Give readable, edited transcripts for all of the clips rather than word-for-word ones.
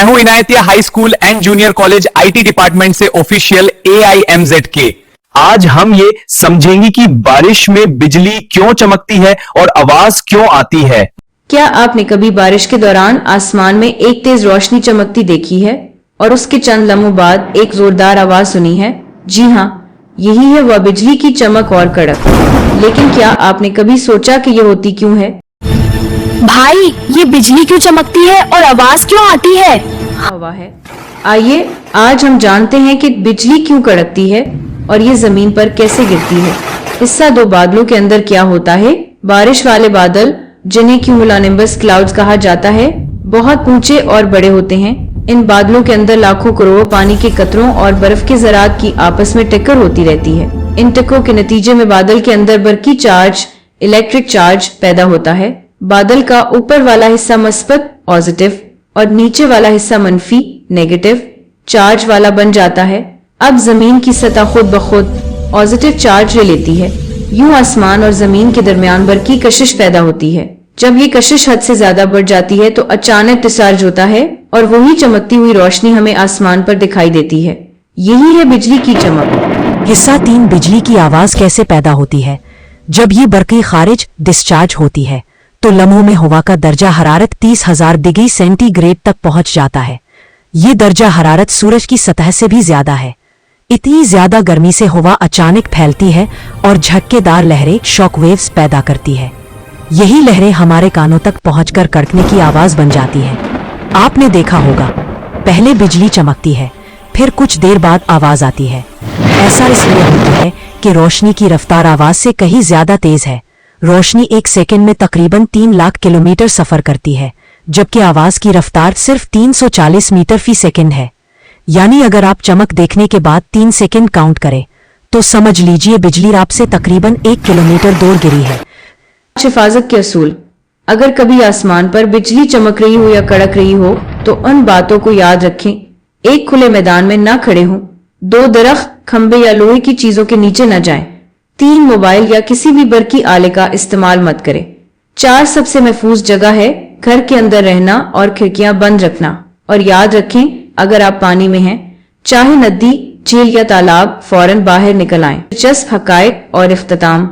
मैं हूं Inayatiya high school and junior college IT department से ऑफिशियल AIMZK। आज हम ये समझेंगे कि बारिश में बिजली क्यों चमकती है और आवाज क्यों आती है। क्या आपने कभी बारिश के दौरान आसमान में एक तेज रोशनी चमकती देखी है और उसके चंद लम्हों बाद एक जोरदार आवाज सुनी है? जी हाँ, यही है वह बिजली की चमक और कड़क। लेकिन क्या आपने कभी सोचा कि ये होती क्यों है? भाई, ये बिजली क्यों चमकती है और आवाज क्यों आती है? हवा है। आइए आज हम जानते हैं कि बिजली क्यों कड़कती है और ये जमीन पर कैसे गिरती है। हिस्सा 2, बादलों के अंदर क्या होता है। बारिश वाले बादल, जिन्हें क्यूमुलोनिम्बस क्लाउड्स कहा जाता है, बहुत ऊंचे और बड़े होते हैं। इन बादलों के अंदर लाखों करोड़ों पानी के कतरों और बर्फ के ज़रात की आपस में टक्कर होती रहती है। इन टक्करों के नतीजे में बादल के अंदर बरकी चार्ज, इलेक्ट्रिक चार्ज पैदा होता है। बादल का ऊपर वाला हिस्सा मस्बत पॉजिटिव और नीचे वाला हिस्सा मंफी नेगेटिव चार्ज वाला बन जाता है। अब जमीन की सतह खुद ब खुद पॉजिटिव चार्ज ले लेती है। यूं आसमान और जमीन के दरमियान बरकी कशिश पैदा होती है। जब ये कशिश हद से ज्यादा बढ़ जाती है तो अचानक डिस्चार्ज होता है और वही चमकती हुई रोशनी हमें आसमान पर दिखाई देती है। यही है बिजली की चमक। हिस्सा 3, बिजली की आवाज कैसे पैदा होती है। जब ये बरक़ी खारिज डिस्चार्ज होती है तो लम्हों में हवा का दर्जा हरारत 30,000 डिग्री सेंटीग्रेड तक पहुंच जाता है। ये दर्जा हरारत सूरज की सतह से भी ज्यादा है। इतनी ज्यादा गर्मी से हवा अचानक फैलती है और झटकेदार लहरें शॉकवेव्स पैदा करती है। यही लहरें हमारे कानों तक पहुंचकर कड़कने की आवाज बन जाती है। आपने देखा होगा, पहले बिजली चमकती है, फिर कुछ देर बाद आवाज आती है। ऐसा इसलिए होता है कि रोशनी की रफ्तार आवाज से कहीं ज्यादा तेज है। रोशनी 1 सेकंड में तकरीबन 3 लाख किलोमीटर सफर करती है, जबकि आवाज की रफ्तार सिर्फ 340 मीटर फी सेकंड है। यानी अगर आप चमक देखने के बाद 3 सेकंड काउंट करें तो समझ लीजिए बिजली आपसे तकरीबन 1 किलोमीटर दूर गिरी है। हिफाजत के असूल। अगर कभी आसमान पर बिजली चमक रही हो या कड़क रही हो तो उन बातों को याद रखें। एक खुले मैदान में न खड़े हों, 2 दरख्त, खंबे या लोहे की चीजों के नीचे न जाएं। 3, मोबाइल या किसी भी बरकी आले का इस्तेमाल मत करें। 4, सबसे महफूज जगह है घर के अंदर रहना और खिड़कियां बंद रखना। और याद रखें, अगर आप पानी में हैं, चाहे नदी, झील या तालाब, फौरन बाहर निकल आएं। दिलचस्प हकायक और इख्तिताम।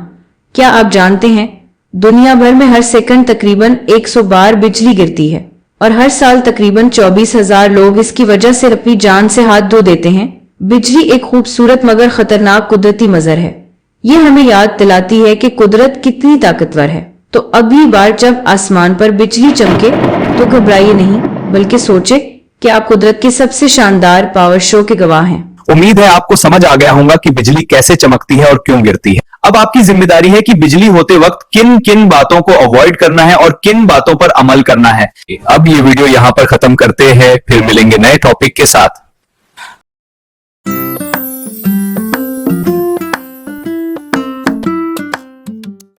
क्या आप जानते हैं, दुनिया भर में हर सेकंड तकरीबन 100 बार बिजली गिरती है और हर साल तकरीबन 24,000 लोग इसकी वजह से अपनी जान से हाथ धो देते हैं। बिजली एक खूबसूरत मगर खतरनाक कुदरती मंजर है। ये हमें याद दिलाती है कि कुदरत कितनी ताकतवर है। तो अगली बार जब आसमान पर बिजली चमके तो घबराइए नहीं, बल्कि सोचे कि आप कुदरत के सबसे शानदार पावर शो के गवाह हैं। उम्मीद है आपको समझ आ गया होगा कि बिजली कैसे चमकती है और क्यों गिरती है। अब आपकी जिम्मेदारी है कि बिजली होते वक्त किन किन बातों को अवॉइड करना है और किन बातों पर अमल करना है। अब ये वीडियो यहां पर खत्म करते हैं, फिर मिलेंगे नए टॉपिक के साथ।